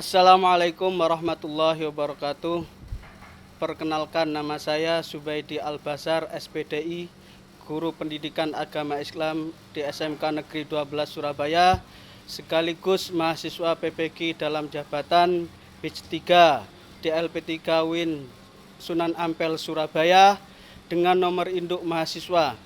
Assalamualaikum warahmatullahi wabarakatuh. Perkenalkan, nama saya Subaidi Albasar, SPDI, Guru Pendidikan Agama Islam di SMK Negeri 12 Surabaya, sekaligus mahasiswa PPG dalam jabatan Batch 3 DLP 3 Win Sunan Ampel Surabaya dengan nomor induk mahasiswa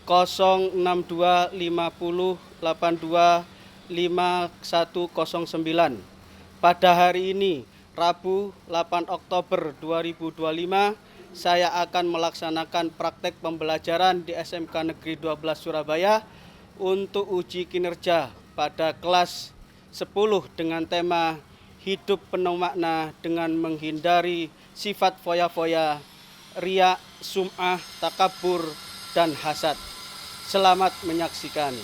06250825109. Pada hari ini, Rabu 8 Oktober 2025, saya akan melaksanakan praktek pembelajaran di SMK Negeri 12 Surabaya untuk uji kinerja pada kelas 10 dengan tema hidup penuh makna dengan menghindari sifat foya-foya, riya, sum'ah, takabur, dan hasad. Selamat menyaksikan.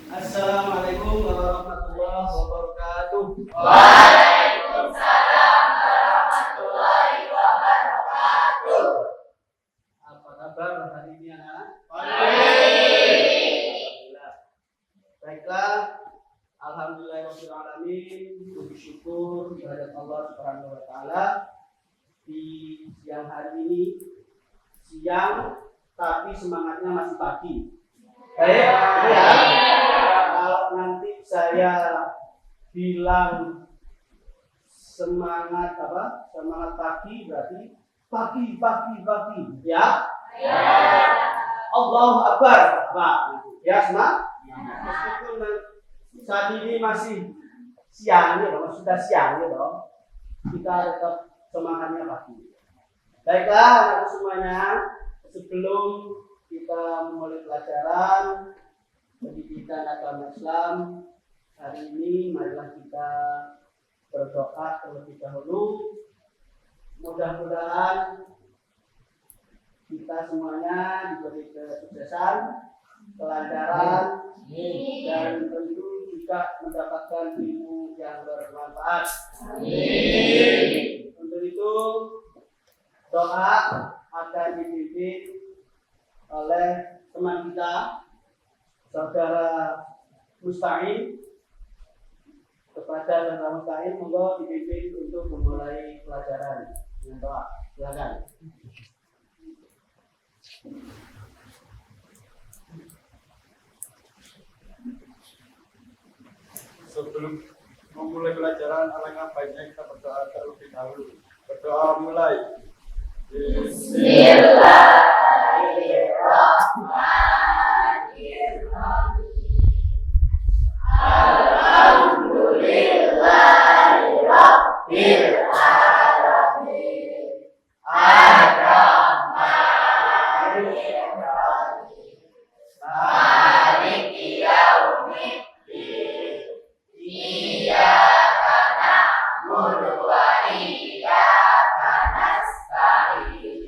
Assalamualaikum warahmatullahi wabarakatuh. Waalaikumsalam warahmatullahi wabarakatuh. Apa kabar hari ini, anak-anak? Alhamdulillah. Baiklah, alhamdulillahirobbilalamin. Puji syukur kehadirat Allah Subhanahu wa taala di siang hari ini. Siang tapi semangatnya masih pagi. Baik, ya. Kalau nanti saya bilang semangat pagi berarti pagi, ya. Allahu Akbar, Pak. Ya, semua. Meskipun saat ini masih siang ya, sudah siang ya, dong. Kita tetap semangatnya pagi. Baiklah, anak semuanya, sebelum kita memulai pelajaran pendidikan agama Islam hari ini, marilah kita berdoa terlebih dahulu. Mudah-mudahan kita semuanya diberi kesuksesan, kelancaran, dan tentu juga mendapatkan ilmu yang bermanfaat. Amin. Untuk itu doa akan dipimpin oleh teman kita, saudara Musta'in. Kepada saudara Musta'in, monggo dipimpin untuk memulai pelajaran dengan doa. Silakan. Sebelum memulai pelajaran, alangkah baiknya kita berdoa terlebih dahulu. Berdoa mulai. Bismillahirrahmanirrahim. Alhamdulillahirabbil alamin. Ar-Rahmanir Rahim. Maliki yaumiddin. Iyyaka na'budu wa iyyaka nasta'in.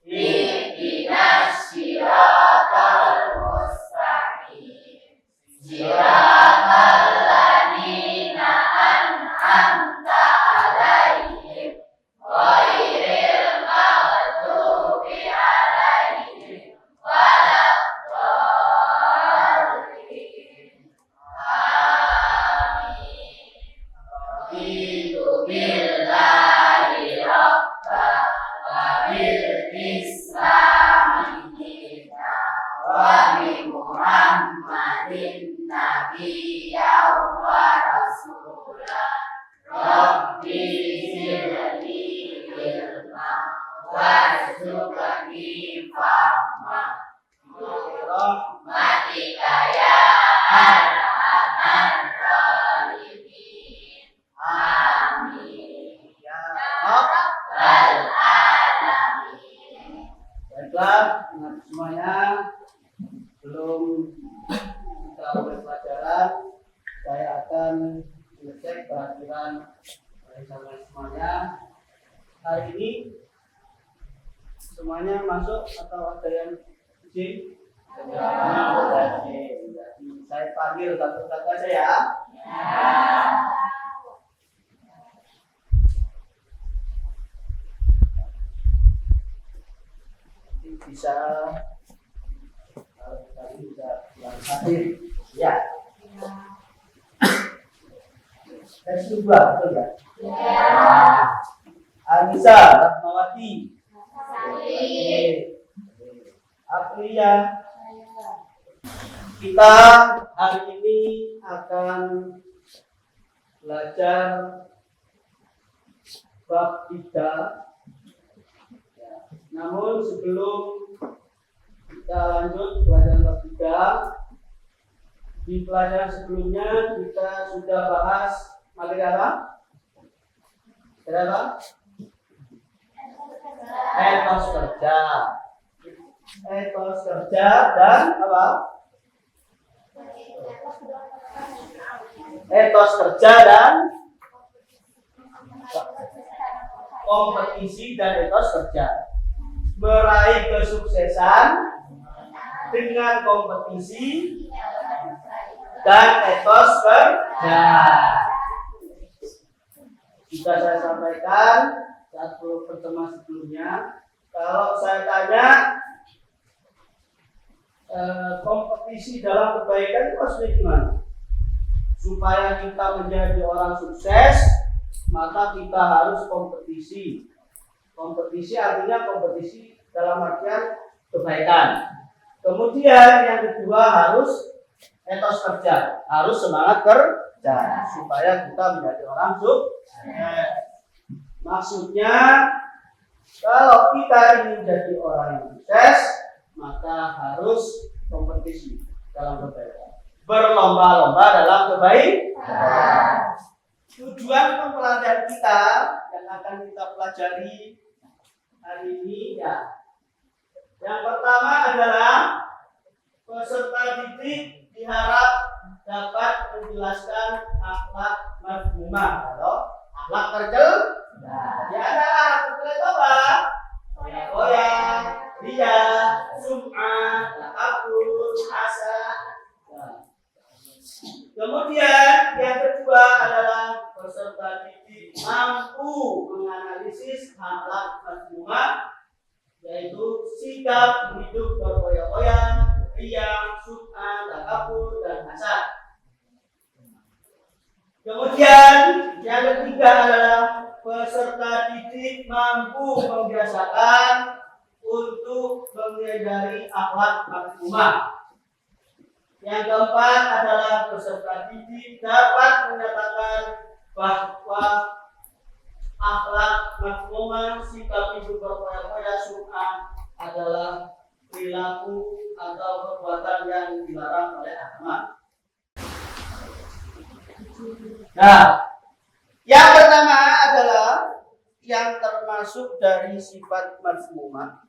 Ihdinas siratal mustaqim. Siratal ladzina an'amta 'alaihim ghairil maghdubi 'alaihim waladdallin. Amin. Raditu billahi rabba wa bil islami dina wa bi Muhammadin nabiyyan wa rasulah. Rabbi zidni ilma warzuqni fahma. Rahmatika ya arhamar rahimin. Amin. Ya, Rabbal alamin. baiklah, anak semuanya, sebelum kita mulai pelajaran, saya akan mengecek kehadiran dari kalian semuanya. Hari ini semuanya masuk atau ada yang izin? Jadi saya panggil satu-satu aja ya. bisa tadi bisa hadir ya. Tes dua betul ya? Anissa Ratmawati. Aprilia. Kita hari ini akan belajar bab 3. Namun sebelum kita lanjut pelajaran bab 3, di pelajaran sebelumnya kita sudah bahas materi apa? Materi apa? Etos kerja. Etos kerja dan apa? Etos kerja dan kompetisi dan etos kerja. Meraih kesuksesan dengan kompetisi dan etos kerja. Jika saya sampaikan saat pertemuan sebelumnya, kalau saya tanya kompetisi dalam kebaikan itu maksudnya gimana? Supaya kita menjadi orang sukses, maka kita harus kompetisi. Kompetisi artinya kompetisi dalam artian kebaikan. Kemudian yang kedua harus etos kerja, harus semangat kerja supaya kita menjadi orang sukses. Maksudnya kalau kita ingin menjadi orang yang sukses, maka harus kompetisi dalam kebaikan, berlomba-lomba dalam kebaikan. Tujuan pembelajaran kita yang akan kita pelajari hari ini ya. Yang pertama adalah peserta didik diharap dapat menjelaskan akhlak mazmumah atau akhlak tercela. Ya ada akhlak tercela itu apa? Goyang, ria, sum'ah, takabur, hasad. Kemudian yang kedua adalah peserta didik mampu menganalisis akhlak mazmumah, yaitu sikap hidup bergoyang-goyang, riang, sum'ah, takabur, dan hasad. Kemudian yang ketiga adalah peserta didik mampu membiasakan untuk menghindari akhlak mazmumah. Yang keempat adalah peserta didik dapat menyatakan bahwa akhlak mazmumah, sikap hidup berpoya-poya, sum'ah adalah perilaku atau perbuatan yang dilarang oleh agama. Nah, yang pertama adalah yang termasuk dari sifat mazmumah,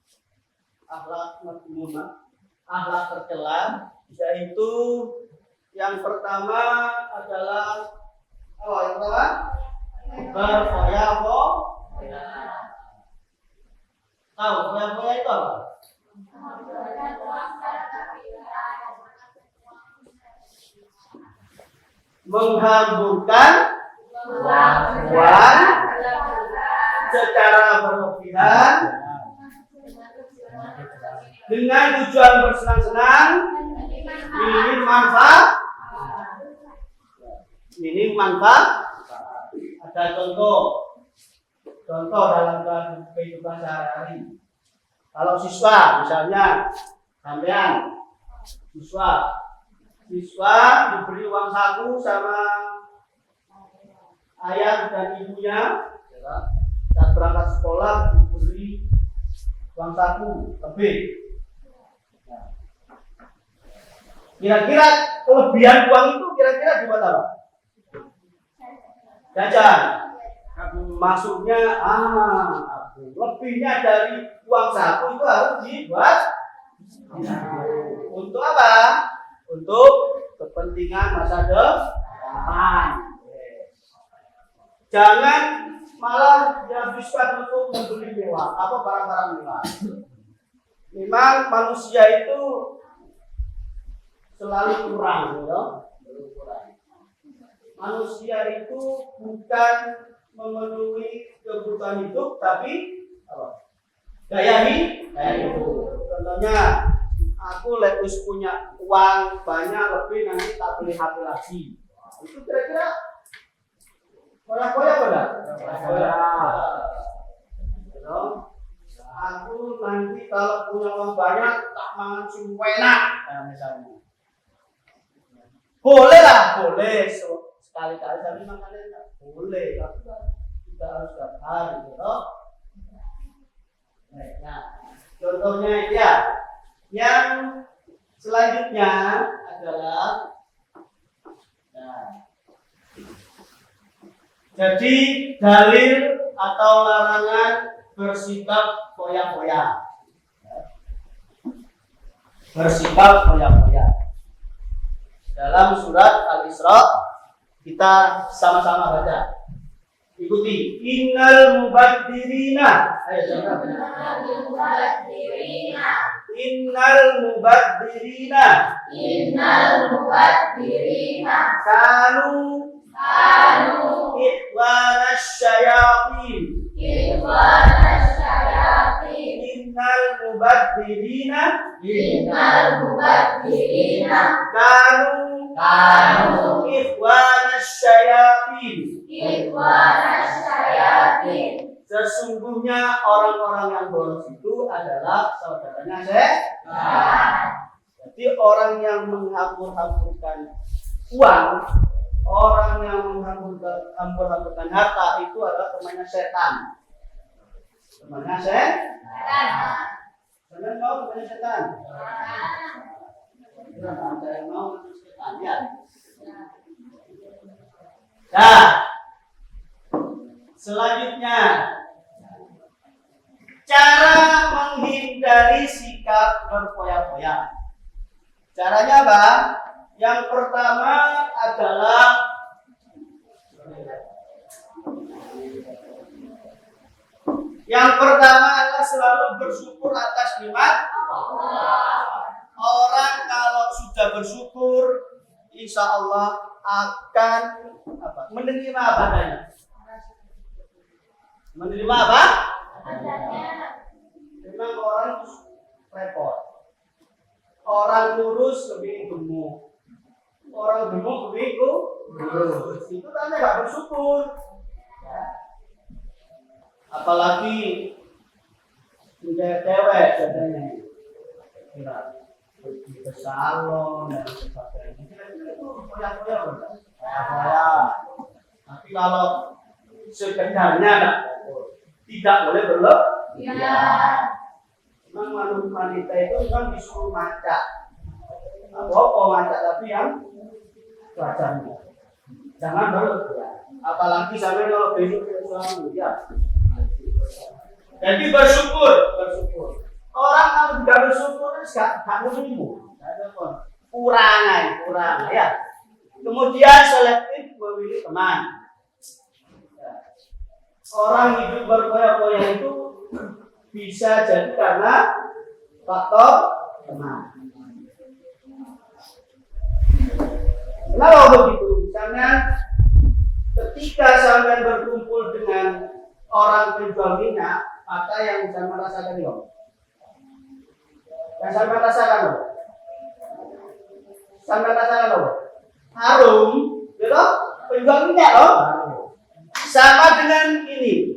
akhlak mazmumah, akhlak tercela, yaitu yang pertama adalah yang pertama berfoya-foya. Tahu foya-foya itu apa? Menghamburkan uang secara berlebihan dengan tujuan bersenang-senang, minim manfaat. Ada contoh dalam kehidupan sehari-hari. Kalau siswa, misalnya sampean siswa diberi uang saku sama ayah dan ibunya, saat berangkat sekolah diberi uang saku lebih. Kira-kira kelebihan uang itu kira-kira dibuat apa? Jajan. Masuknya lebihnya dari uang saku itu harus dibuat untuk apa? Untuk kepentingan masa depan. Jangan malah dihabiskan untuk membeli mewah atau barang-barang mewah. Memang manusia itu selalu kurang, ya. Manusia itu bukan memenuhi kebutuhan hidup, tapi apa? gaya hidup. Contohnya, aku wis punya uang banyak lebih nanti tak beli HP lagi. Itu kira-kira koyak-koyak enggak? Aku nanti kalau punya uang banyak tak mangan sing enak, misalnya. Boleh lah, boleh sekali-kali tapi makan enak. Boleh, tapi kita harus setiap hari, gitu. Nah, contohnya ya. Yang selanjutnya adalah jadi dalil atau larangan bersikap foya-foya. Bersikap foya-foya. Dalam surat Al-Isra kita sama-sama baca. Ikuti. Innal mubadzirina. Ayo sama. Innal mubadzirina. Kanu ikhwanas syayatin. Innal mubadzirina. Kanu ikhwanas syayatin. Sesungguhnya orang-orang yang boros itu adalah saudaranya setan. Jadi orang yang menghambur-hamburkan uang, orang yang menghambur-hamburkan harta itu adalah temannya setan. Temannya setan. Kalian mau temannya setan? Ada yang mau temannya setan ya? Nah, selanjutnya cara menghindari sikap berfoya-foya. Caranya apa? Yang pertama adalah selalu bersyukur atas nikmat Allah. Orang kalau sudah bersyukur, insya Allah akan menerima apa adanya. Menerima apa? Memang orang repot. Orang lurus lebih gemuk. Orang gemuk lebih lurus. Itu tanda gak bersyukur. Apalagi sudah cewek katanya. Pergi ke salon dan sebagainya. Itu foya-foya. Tapi kalau sekedarnya tidak boleh berlebihan. Memang wanita itu kan disuruh maca. Apa maca tapi yang wajarnya. Jangan berlebihan. Apalagi sampai kalau besok suami ya. Jadi bersyukur. Orang kalau tidak bersyukur tidak menerima. Ada kurang ya. Kemudian selektif memilih teman. Orang hidup berfoya-foya itu bisa jadi karena faktor teman. Kenapa begitu? Misalnya ketika sampai berkumpul dengan orang penjual minyak, maka yang bisa merasakan itu? Yang sampai rasakan loh. Sampai rasakan loh. Harum, gitu? Penjual minyak loh. Sama dengan ini.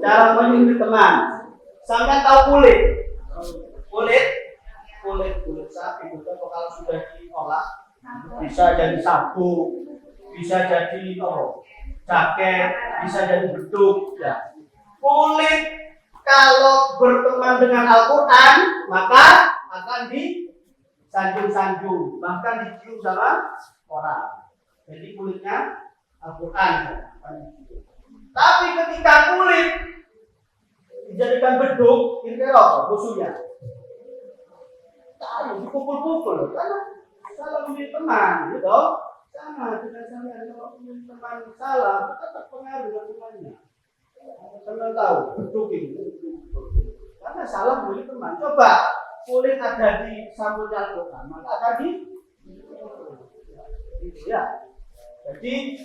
Cara memilih teman. Sampai tahu kulit sapi itu kalau sudah diolah bisa jadi sabuk, bisa jadi jaket, bisa jadi beduk. Ya. Kulit kalau berteman dengan Al-Quran maka akan disanjung-sanjung, bahkan dicium sama orang. Jadi kulitnya Al-Quran. Tapi ketika kulit dijadikan beduk, kira-kira apa musuhnya? Tahu, dipukul-pukul. Karena salah memilih teman, gitu. Sama dengan saya kalau memilih teman salah, tetap pengaruh dengan temannya. Karena tahu, beduk ini. Karena salah memilih teman. Coba kulit ada di sambutnya Al-Quran, maka akan itu ya. Jadi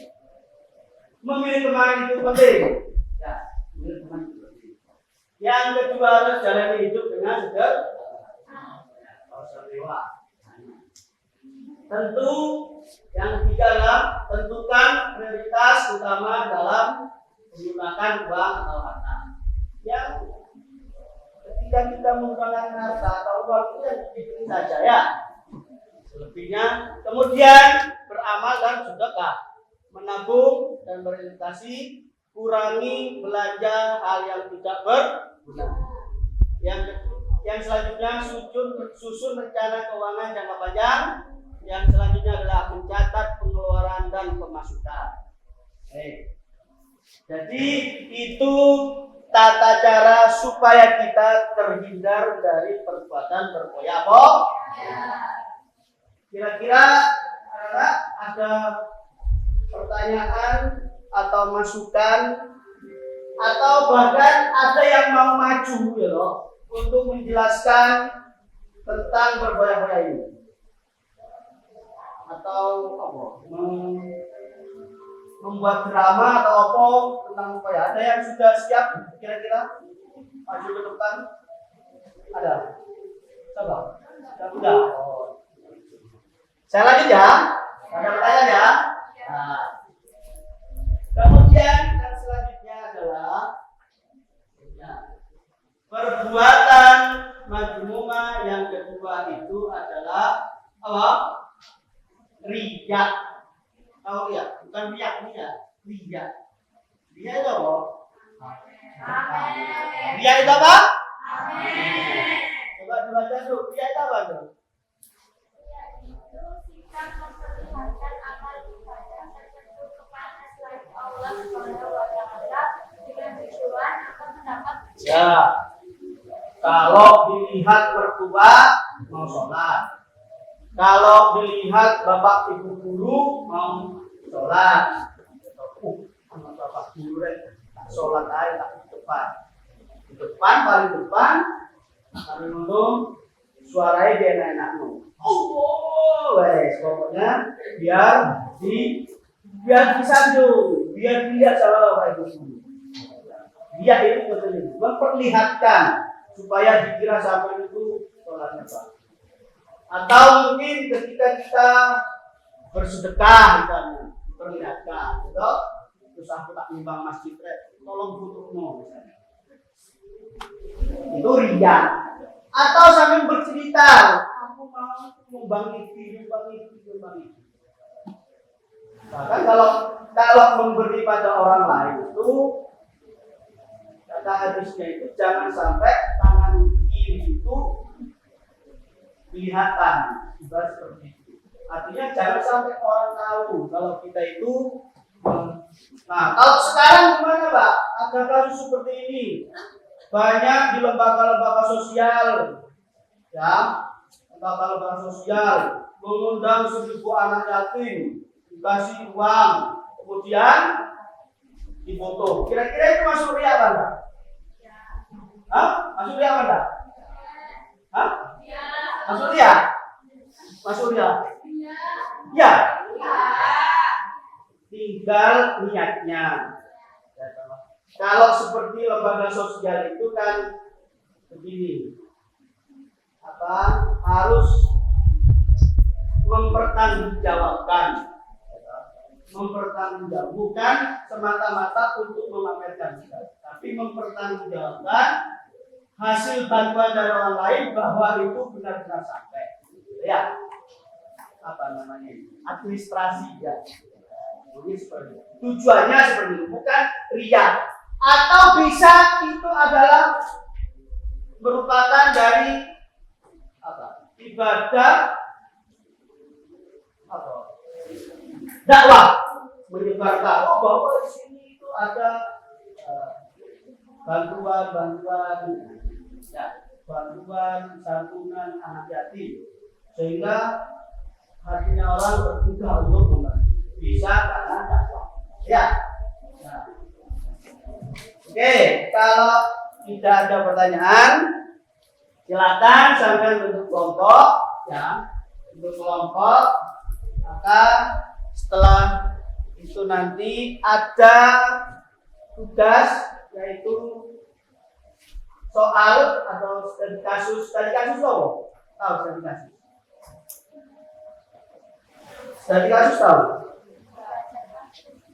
memilih teman itu penting. Ya, memilih teman itu penting. Yang kedua harus jalani hidup dengan sederhana. Tentu yang ketiga adalah tentukan prioritas utama dalam menggunakan uang atau harta. Yang ketika kita menggunakan harta atau uang itu yang dipilih saja ya. Selebihnya kemudian beramal dan sedekah, menabung dan berinvestasi, kurangi belanja hal yang tidak berguna. Yang selanjutnya susun rencana keuangan jangka panjang. Yang selanjutnya adalah mencatat pengeluaran dan pemasukan. Jadi itu tata cara supaya kita terhindar dari perbuatan berfoya-foya. Kira-kira ada pertanyaan atau masukan atau bahkan ada yang mau maju ya loh untuk menjelaskan tentang berfoya-foya ini atau apa membuat drama atau apa tentang foya. Ada yang sudah siap kira-kira maju ke depan? Ada? Coba? Sudah? Oh. Saya lanjut ya. Ada pertanyaan ya? Nah. Kemudian yang selanjutnya adalah perbuatan majmumah yang kedua itu adalah apa? Riya. Tahu ya? Bukan riya ini ya. Riya. Riya itu apa? Riya itu apa? Coba dibaca dulu. Riya itu apa tuh? Memperlihatkan amal ibadah tertentu kepada selain Allah Subhanahu wa Ta'ala dengan tujuan akan mendapat. Ya, kalau dilihat mertua mau sholat, kalau dilihat bapak ibu guru mau sholat, sama bapak guru sholat aja tak di depan paling depan, kami ngomong suaranya dia enak Oh, wes pokoknya biar disanjung, biar dilihat sama bapak ibu guru. Dia itu betul memperlihatkan supaya dikira sampai itu sholatnya Pak. Atau mungkin ketika kita bersedekah misalnya, diperlihatkan, gitu. Terus aku tak nimbang masjid, tolong fotomu misalnya. Itu riya. Atau sambil bercerita, aku mau membangkiti. Bahkan kalau memberi pada orang lain itu kata hadisnya itu jangan sampai tangan kiri itu kelihatan seperti itu. Artinya jangan sampai orang tahu kalau kita itu. Nah, kalau sekarang gimana Pak? Ada kasus seperti ini. Banyak di lembaga-lembaga sosial, ya, lembaga-lembaga sosial mengundang 1000 anak yatim, dikasih uang, kemudian difoto. Kira-kira itu masuk riya apa enggak? Hah? Masuk riya apa enggak? Hah? Masuk riya? Masuk riya? Ya. Tinggal niatnya. Kalau seperti lembaga sosial itu kan begini, harus mempertanggungjawabkan, bukan semata-mata untuk memamerkan, tapi mempertanggungjawabkan hasil bantuan dari orang lain bahwa itu benar-benar sampai, ya, administrasi ya. Jadi seperti itu. Tujuannya seperti itu, bukan riya. Atau bisa itu adalah merupakan dari ibadah dakwah, menyebarkan bahwa di sini itu ada bantuan santunan anak yatim, sehingga hatinya orang terbuka untuk membantu. Bisa karena dakwah. Ya. Nah. Oke, kalau tidak ada pertanyaan, silakan sampai bentuk kelompok, ya. Bentuk kelompok, maka setelah itu nanti ada tugas yaitu soal atau studi kasus loh. Tahu studi kasus? Studi kasus tahu?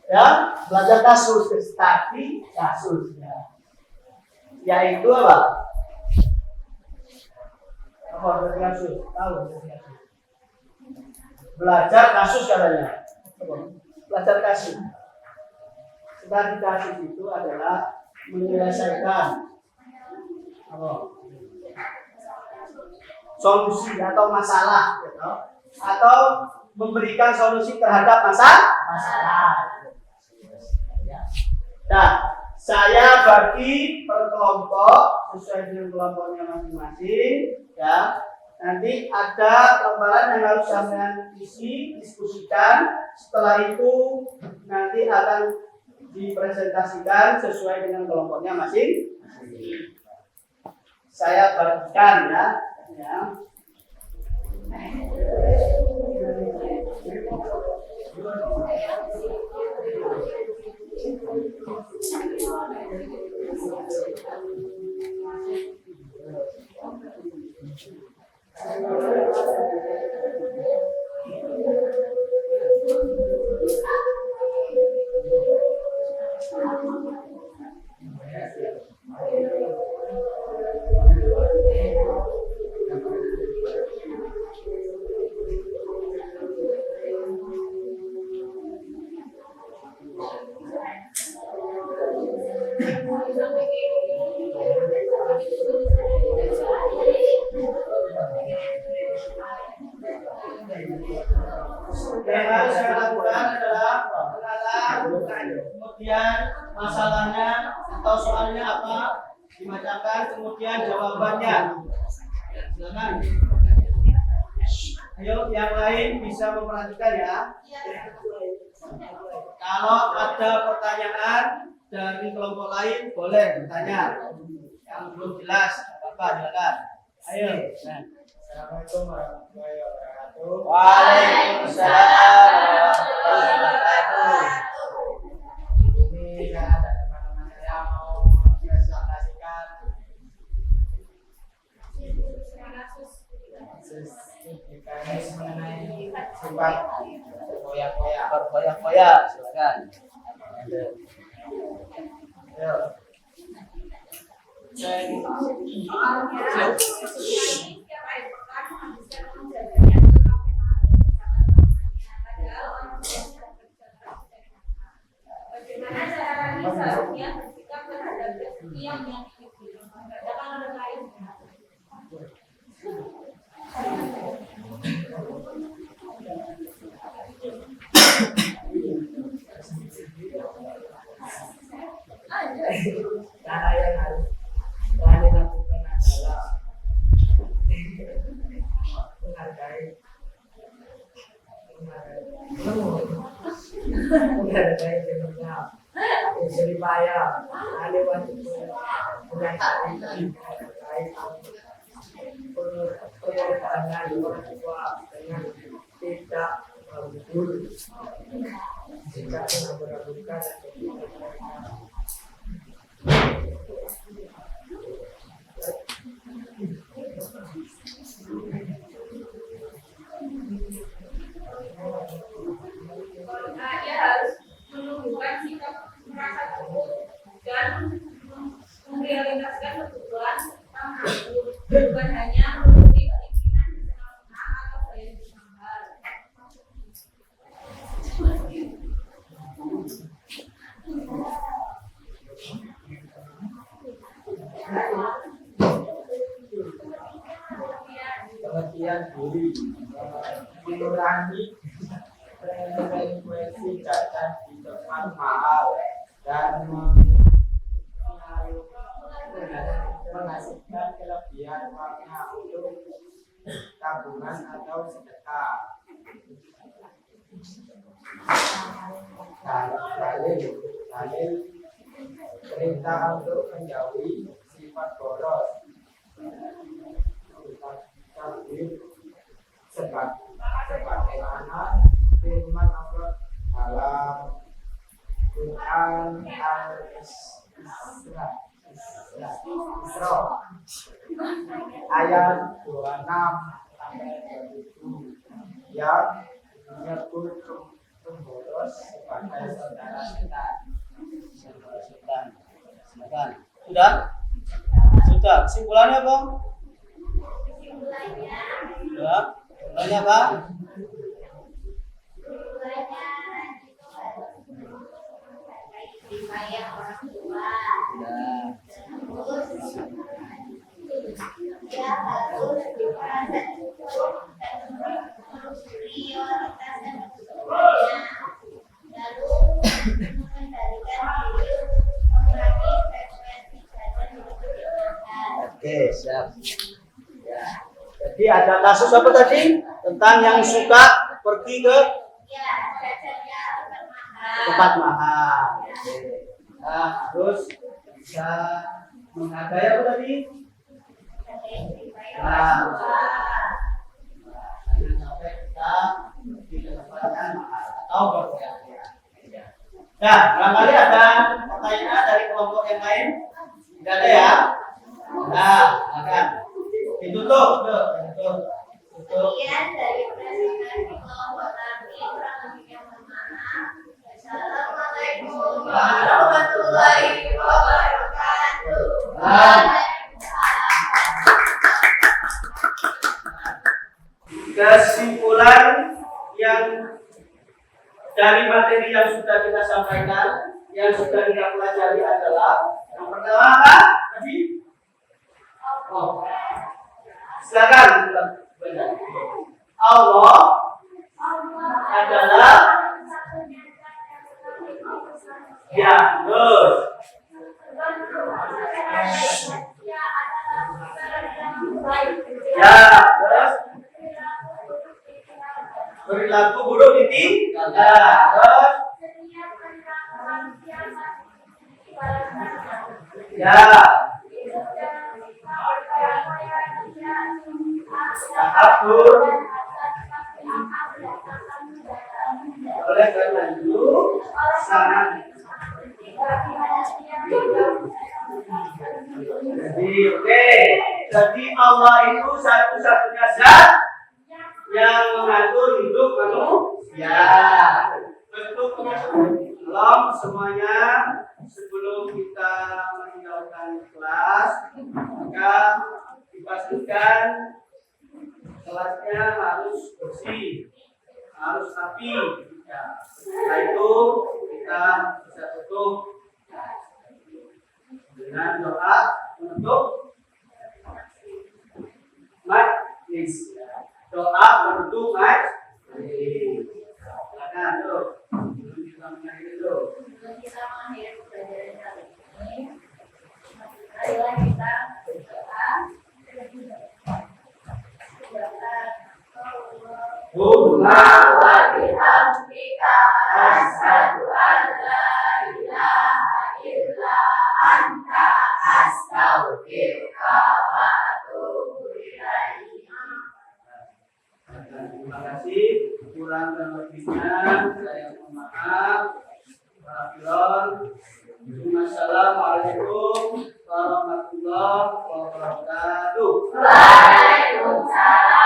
Ya, belajar kasus, studi kasus ya. Yaitu apa? Apa studi kasus? Tahu studi kasus? Belajar kasus katanya. Belajar kasus. Studi kasus itu adalah menyelesaikan solusi atau masalah gitu. Atau memberikan solusi terhadap masalah. Nah, saya bagi per kelompok sesuai dengan kelompoknya masing-masing ya. Nanti ada lembaran yang harus sampean isi, diskusikan. Setelah itu nanti akan dipresentasikan sesuai dengan kelompoknya masing-masing. Saya bagikan ya. Yang harus saya lakukan adalah mengenal, kemudian masalahnya atau soalnya apa, dibacakan, kemudian jawabannya. Silakan. Ayo, yang lain bisa memperhatikan ya. Kalau ada pertanyaan dari kelompok lain, boleh bertanya. Yang belum jelas, apa silakan. Ayo. Assalamualaikum warahmatullahi wabarakatuh. Waalaikumsalam warahmatullahi wabarakatuh. Ini ada teman-teman saya mau presentasikan kasus mengenai sifat Berkoyak-koyak, silakan. Ayo. Bagaimana caranya seharusnya bersikap terhadap rezeki yang menyakiti? Katakan orang lain. Cara yang harus dilakukan adalah menghargai jenisnya, jeripaya, ada wajib terkait pengorbanan orang tua dengan tidak berhubung jika mengabulkan Dia harus menumbuhkan sikap merasa cukup dan merealisasikan kebutuhan tentang hidup, bukan hanya menuruti keinginan bersenang-senang atau gaya hidup mahal. pengertian diri, mengurangi frekuensi jajan di tempat mahal dan menghasilkan kelebihan uangnya untuk tabungan atau sedekah. Dalil perintah untuk menjauhi sifat boros. Sebagaimana firman Allah dalam Quran Al-Isra ayat 26 sampai 27 yang menyebut pemboros sebagai saudara setan. Silakan. Sudah? Sudah. Kesimpulannya apa? Kesimpulannya, Sudah. Kesimpulannya apa? itu harus menghargai istimewa orang tua. Ya. Terus dia harus merasa cukup dan prioritas dan kesukaannya. Lalu mengendalikan diri mengurangi frekuensi badan berlebihan. Oke, siap. Ya. Jadi ada kasus apa tadi? Tentang yang suka pergi ke Ya, jajannya tempat makan. tempat mahal. Oke. Nah, harus bisa menghargai apa tadi? Nah, jangan sampai kita pergi ke tempat yang mahal atau berfoya-foya. Nah, barangkali ada pertanyaan dari kelompok yang lain? Tidak ada ya? Nah, silakan. Ditutup, tutup. Sekian dari presentasi kelompok kami, kurang lebihnya mohon maaf. Assalamualaikum warahmatullahi wabarakatuh. Kesimpulan yang dari materi yang sudah kita sampaikan, yang sudah kita pelajari adalah yang pertama apa? Tadi? Oh. Silakan. Allah adalah ya, terus. Ya, terus perilaku buruk ditinggalkan. Terus ya, takabur. Oleh karena itu sangat jadi Allah itu satu-satunya zat yang mengatur hidup manusia. Untuk tolong semuanya sebelum kita meninggalkan kelas, maka dipastikan kelasnya harus bersih, harus rapi. Ya. Setelah itu kita bisa tutup dengan doa untuk majlis. Doa untuk majlis. Silakan tuh. Sebelum kita mengakhiri tuh. Sebelum kita mengakhiri pembelajaran kali ini, marilah kita berdoa. Allah wa bihamdika asyhadu an la ilaha illa anta astaghfiruka wa atubu ilaik. Terima kasih. Kurang dan lebihnya saya mohon maaf. Assalamualaikum warahmatullahi wabarakatuh. Waalaikumsalam.